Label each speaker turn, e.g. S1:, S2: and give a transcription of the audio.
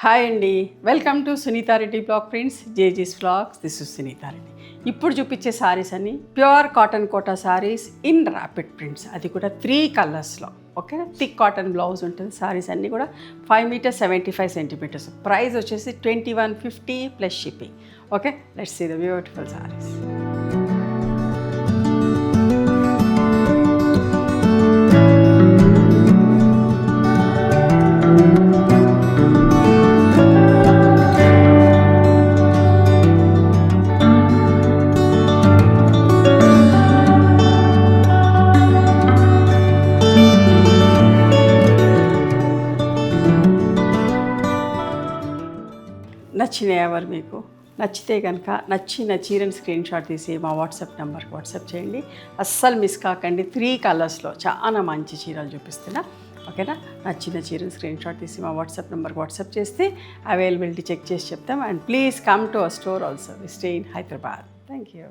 S1: Hi అండి, welcome to Sunitha Reddy blog prints, జేజీస్ vlogs. This is Sunitha Reddy. ఇప్పుడు చూపించే సారీస్ అన్ని pure cotton quota saris in rapid prints, అది కూడా 3 కలర్స్లో. ఓకే, థిక్ కాటన్ బ్లౌజ్ ఉంటుంది. సారీస్ అన్నీ కూడా 5 మీటర్స్ 75 సెంటీమీటర్స్. ప్రైస్ వచ్చేసి 2150 plus shipping. Okay, let's see the beautiful saris. నచ్చినాయి ఎవరు మీకు నచ్చితే కనుక నచ్చిన చీరని స్క్రీన్ షాట్ తీసి మా వాట్సాప్ నెంబర్కి వాట్సాప్ చేయండి. అస్సలు మిస్ కాకండి. 3 కలర్స్లో చాలా మంచి చీరలు చూపిస్తున్నా. ఓకేనా, నచ్చిన చీరని స్క్రీన్ షాట్ తీసి మా వాట్సాప్ నెంబర్కి వాట్సాప్ చేస్తే అవైలబిలిటీ చెక్ చేసి చెప్తాం. And please come to our store also. We stay in Hyderabad. Thank you.